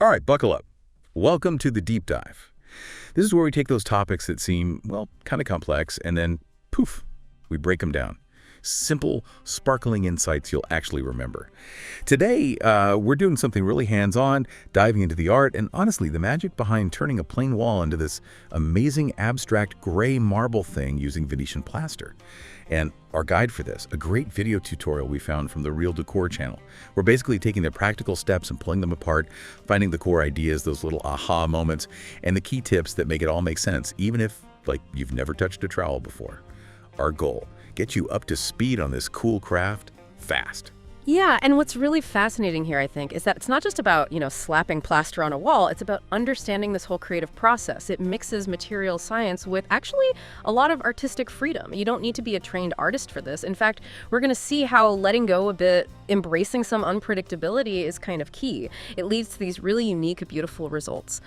All right, buckle up. Welcome to the deep dive. This is where we take those topics that seem, well, kind of complex, and then, poof, we break them down. Simple, sparkling insights you'll actually remember. Today, we're doing something really hands-on, diving into the art and, honestly, the magic behind turning a plain wall into this amazing abstract gray marble thing using Venetian plaster. And our guide for this, a great video tutorial we found from the Real Decor channel. We're basically taking the practical steps and pulling them apart, finding the core ideas, those little aha moments, and the key tips that make it all make sense, even if, like, you've never touched a trowel before. Our goal, get you up to speed on this cool craft fast. Yeah, and what's really fascinating here, I think, is that it's not just about, slapping plaster on a wall. It's about understanding this whole creative process. It mixes material science with actually a lot of artistic freedom. You don't need to be a trained artist for this. In fact, we're going to see how letting go a bit, embracing some unpredictability is kind of key. It leads to these really unique, beautiful results.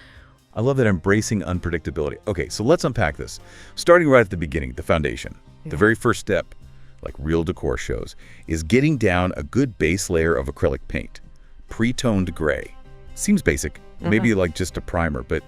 I love that, embracing unpredictability. Okay, so let's unpack this. Starting right at the beginning, the foundation. Yeah. The very first step, like Real Decor shows, is getting down a good base layer of acrylic paint. Pre-toned gray. Seems basic, maybe like just a primer, but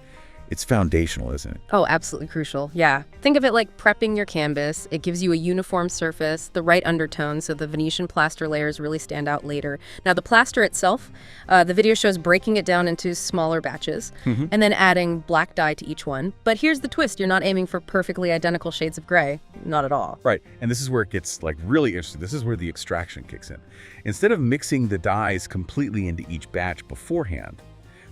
it's foundational, isn't it? Oh, absolutely crucial. Yeah. Think of it like prepping your canvas. It gives you a uniform surface, the right undertone, so the Venetian plaster layers really stand out later. Now, the plaster itself, the video shows breaking it down into smaller batches and then adding black dye to each one. But here's the twist. You're not aiming for perfectly identical shades of gray. Not at all. Right. And this is where it gets really interesting. This is where the extraction kicks in. Instead of mixing the dyes completely into each batch beforehand,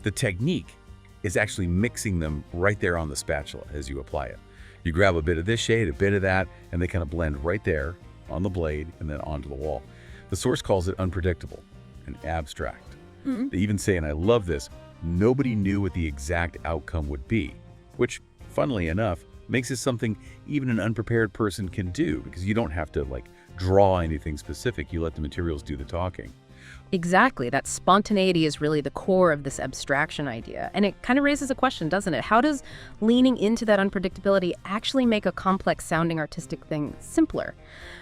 the technique is actually mixing them right there on the spatula as you apply it. You grab a bit of this shade, a bit of that, and they kind of blend right there on the blade and then onto the wall. The source calls it unpredictable and abstract. They even say, and I love this, nobody knew what the exact outcome would be, which, funnily enough, makes it something even an unprepared person can do, because you don't have to draw anything specific. You let the materials do the talking. Exactly. That spontaneity is really the core of this abstraction idea. And it kind of raises a question, doesn't it? How does leaning into that unpredictability actually make a complex sounding artistic thing simpler?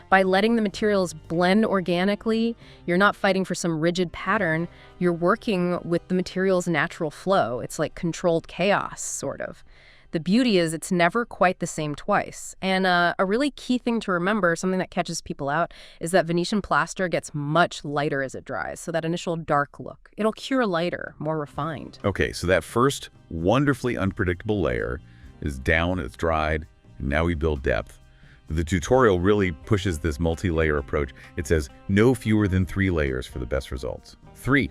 By letting the materials blend organically, you're not fighting for some rigid pattern. You're working with the material's natural flow. It's like controlled chaos, sort of. The beauty is it's never quite the same twice. And a really key thing to remember, something that catches people out, is that Venetian plaster gets much lighter as it dries. So that initial dark look, it'll cure lighter, more refined. Okay, so that first wonderfully unpredictable layer is down, it's dried, and now we build depth. The tutorial really pushes this multi-layer approach. It says no fewer than 3 layers for the best results. 3.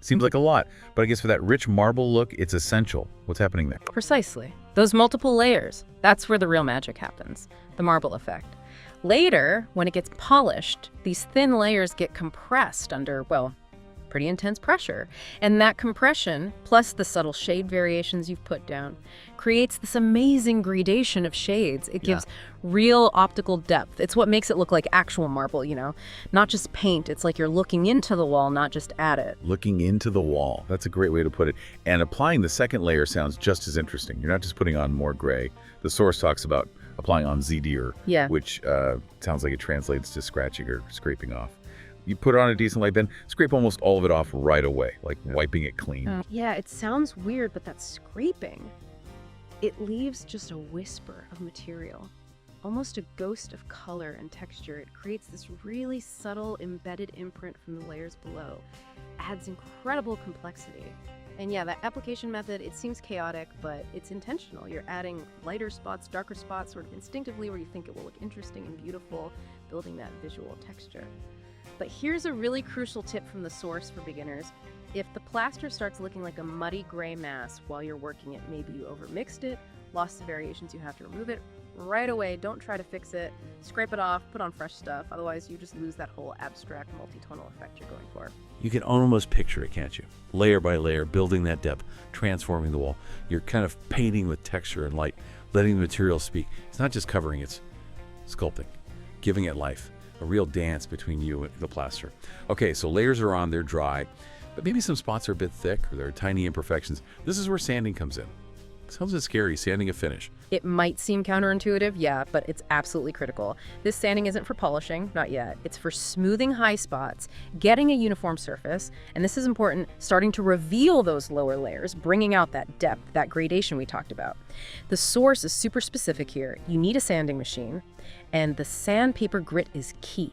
Seems like a lot, but I guess for that rich marble look, it's essential. What's happening there? Precisely. Those multiple layers, that's where the real magic happens, the marble effect. Later, when it gets polished, these thin layers get compressed under, well, pretty intense pressure. And that compression, plus the subtle shade variations you've put down, creates this amazing gradation of shades. It gives real optical depth. It's what makes it look like actual marble, not just paint. It's like you're looking into the wall, not just at it. Looking into the wall. That's a great way to put it. And applying the second layer sounds just as interesting. You're not just putting on more gray. The source talks about applying on zidir, which sounds like it translates to scratching or scraping off. You put it on a decent light bin, scrape almost all of it off right away, like wiping it clean. Yeah, it sounds weird, but that scraping, it leaves just a whisper of material, almost a ghost of color and texture. It creates this really subtle embedded imprint from the layers below. Adds incredible complexity. And yeah, that application method, it seems chaotic, but it's intentional. You're adding lighter spots, darker spots, sort of instinctively where you think it will look interesting and beautiful, building that visual texture. But here's a really crucial tip from the source for beginners. If the plaster starts looking like a muddy gray mass while you're working it, maybe you overmixed it, lost the variations, you have to remove it right away. Don't try to fix it. Scrape it off, put on fresh stuff. Otherwise, you just lose that whole abstract multi-tonal effect you're going for. You can almost picture it, can't you? Layer by layer, building that depth, transforming the wall. You're kind of painting with texture and light, letting the material speak. It's not just covering, it's sculpting, giving it life. A real dance between you and the plaster. Okay, so layers are on, they're dry, but maybe some spots are a bit thick or there are tiny imperfections. This is where sanding comes in. Sounds a scary, sanding a finish. It might seem counterintuitive, yeah, but it's absolutely critical. This sanding isn't for polishing, not yet. It's for smoothing high spots, getting a uniform surface, and this is important, starting to reveal those lower layers, bringing out that depth, that gradation we talked about. The source is super specific here. You need a sanding machine, and the sandpaper grit is key.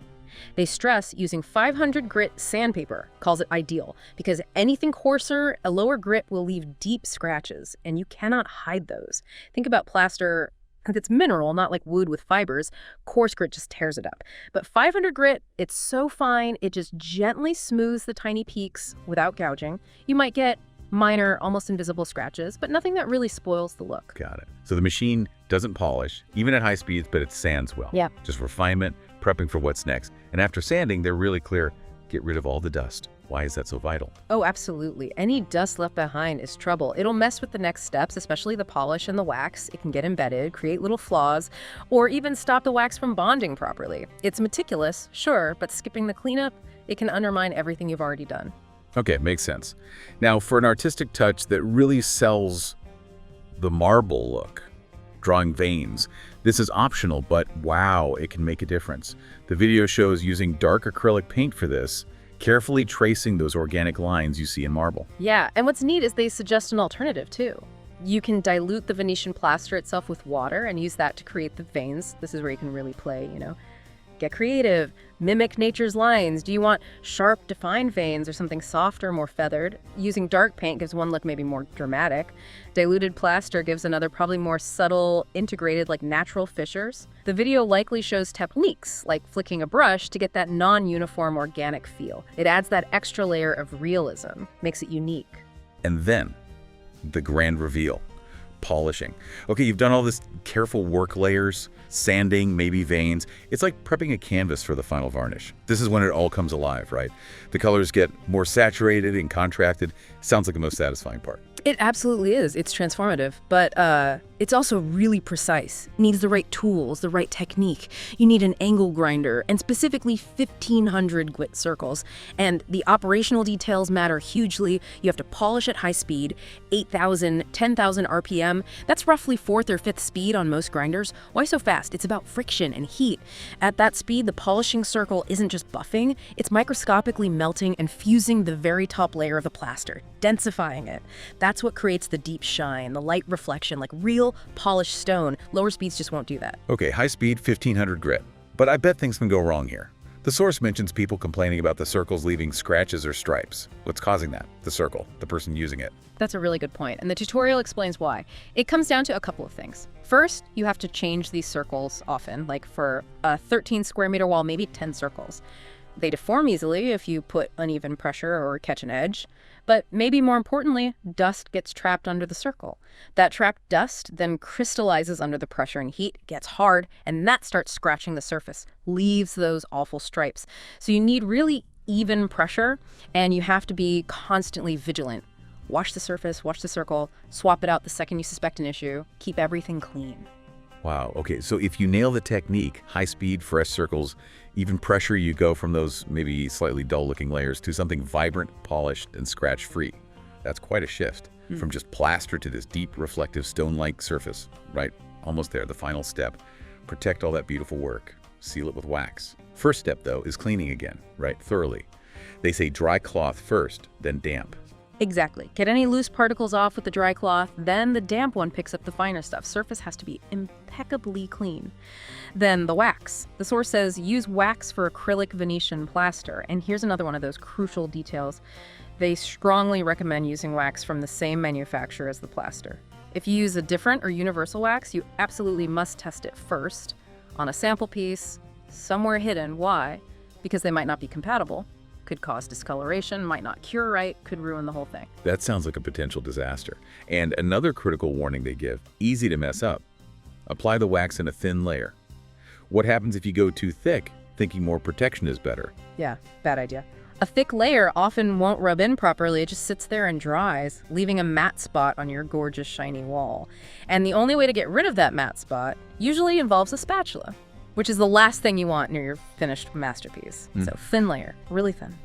They stress using 500 grit sandpaper, calls it ideal, because anything coarser, a lower grit will leave deep scratches, and you cannot hide those. Think about plaster, it's mineral, not like wood with fibers. Coarse grit just tears it up. But 500 grit, it's so fine, it just gently smooths the tiny peaks without gouging. You might get minor, almost invisible scratches, but nothing that really spoils the look. Got it. So the machine doesn't polish, even at high speeds, but it sands well. Yeah. Just refinement, prepping for what's next. And after sanding, they're really clear. Get rid of all the dust. Why is that so vital? Oh, absolutely. Any dust left behind is trouble. It'll mess with the next steps, especially the polish and the wax. It can get embedded, create little flaws, or even stop the wax from bonding properly. It's meticulous, sure, but skipping the cleanup, it can undermine everything you've already done. Okay, makes sense. Now, for an artistic touch that really sells the marble look, drawing veins, this is optional, but wow, it can make a difference. The video shows using dark acrylic paint for this, carefully tracing those organic lines you see in marble. Yeah, and what's neat is they suggest an alternative too. You can dilute the Venetian plaster itself with water and use that to create the veins. This is where you can really play, Get creative, mimic nature's lines. Do you want sharp, defined veins or something softer, more feathered? Using dark paint gives one look maybe more dramatic. Diluted plaster gives another probably more subtle, integrated, like natural fissures. The video likely shows techniques, like flicking a brush to get that non-uniform organic feel. It adds that extra layer of realism, makes it unique. And then, the grand reveal. Polishing. Okay, you've done all this careful work layers, sanding, maybe veins. It's like prepping a canvas for the final varnish. This is when it all comes alive, right? The colors get more saturated and contracted. Sounds like the most satisfying part. It absolutely is. It's transformative, but it's also really precise. It needs the right tools, the right technique. You need an angle grinder, and specifically 1,500 grit circles. And the operational details matter hugely. You have to polish at high speed, 8,000, 10,000 RPM. That's roughly fourth or fifth speed on most grinders. Why so fast? It's about friction and heat. At that speed, the polishing circle isn't just buffing, it's microscopically melting and fusing the very top layer of the plaster, densifying it. That's what creates the deep shine, the light reflection, like real polished stone. Lower speeds just won't do that. Okay, high speed, 1,500 grit. But I bet things can go wrong here. The source mentions people complaining about the circles leaving scratches or stripes. What's causing that? The circle, the person using it. That's a really good point, and the tutorial explains why. It comes down to a couple of things. First, you have to change these circles often, like for a 13 square meter wall, maybe 10 circles. They deform easily if you put uneven pressure or catch an edge. But maybe more importantly, dust gets trapped under the circle. That trapped dust then crystallizes under the pressure and heat, gets hard, and that starts scratching the surface, leaves those awful stripes. So you need really even pressure, and you have to be constantly vigilant. Wash the surface, wash the circle, swap it out the second you suspect an issue, keep everything clean. Wow, okay, so if you nail the technique, high speed, fresh circles, even pressure, you go from those maybe slightly dull-looking layers to something vibrant, polished, and scratch-free. That's quite a shift from just plaster to this deep, reflective, stone-like surface, right? Almost there, the final step. Protect all that beautiful work. Seal it with wax. First step, though, is cleaning again, right? Thoroughly. They say dry cloth first, then damp. Exactly. Get any loose particles off with the dry cloth, then the damp one picks up the finer stuff. Surface has to be impeccably clean. Then the wax. The source says use wax for acrylic Venetian plaster. And here's another one of those crucial details. They strongly recommend using wax from the same manufacturer as the plaster. If you use a different or universal wax, you absolutely must test it first on a sample piece, somewhere hidden. Why? Because they might not be compatible. Could cause discoloration, might not cure right, could ruin the whole thing. That sounds like a potential disaster. And another critical warning they give, easy to mess up. Apply the wax in a thin layer. What happens if you go too thick, thinking more protection is better? Yeah, bad idea. A thick layer often won't rub in properly, it just sits there and dries, leaving a matte spot on your gorgeous shiny wall. And the only way to get rid of that matte spot usually involves a spatula, which is the last thing you want near your finished masterpiece. So thin layer, really thin.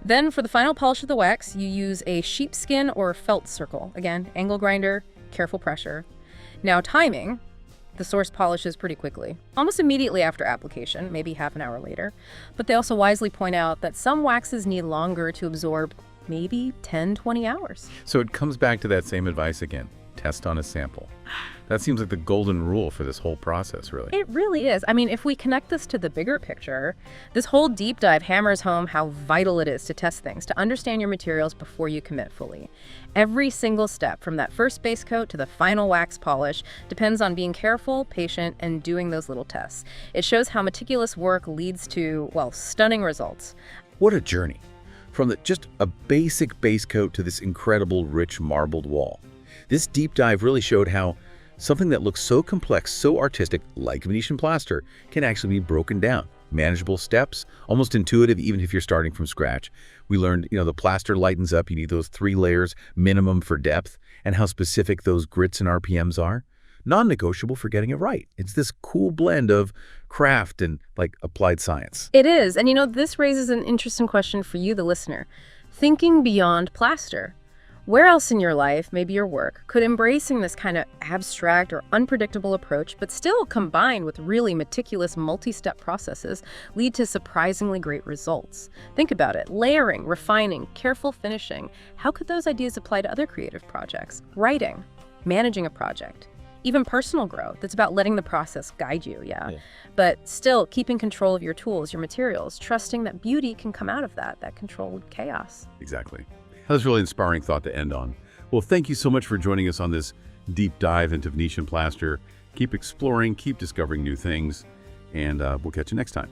Then for the final polish of the wax, you use a sheepskin or felt circle. Again, angle grinder, careful pressure. Now timing, the source polishes pretty quickly, almost immediately after application, maybe half an hour later. But they also wisely point out that some waxes need longer to absorb, maybe 10, 20 hours. So it comes back to that same advice again. Test on a sample. That seems like the golden rule for this whole process, really. It really is. I mean, if we connect this to the bigger picture, this whole deep dive hammers home how vital it is to test things, to understand your materials before you commit fully. Every single step, from that first base coat to the final wax polish, depends on being careful, patient, and doing those little tests. It shows how meticulous work leads to, well, stunning results. What a journey. From just a basic base coat to this incredible, rich marbled wall. This deep dive really showed how something that looks so complex, so artistic, like Venetian plaster, can actually be broken down. Manageable steps, almost intuitive even if you're starting from scratch. We learned, the plaster lightens up. You need those 3 layers minimum for depth, and how specific those grits and RPMs are. Non-negotiable for getting it right. It's this cool blend of craft and applied science. It is. And this raises an interesting question for you, the listener. Thinking beyond plaster. Where else in your life, maybe your work, could embracing this kind of abstract or unpredictable approach, but still combined with really meticulous multi-step processes, lead to surprisingly great results? Think about it. Layering, refining, careful finishing. How could those ideas apply to other creative projects? Writing, managing a project, even personal growth. It's about letting the process guide you, yeah. But still keeping control of your tools, your materials, trusting that beauty can come out of that controlled chaos. Exactly. That was a really inspiring thought to end on. Well, thank you so much for joining us on this deep dive into Venetian plaster. Keep exploring, keep discovering new things, and we'll catch you next time.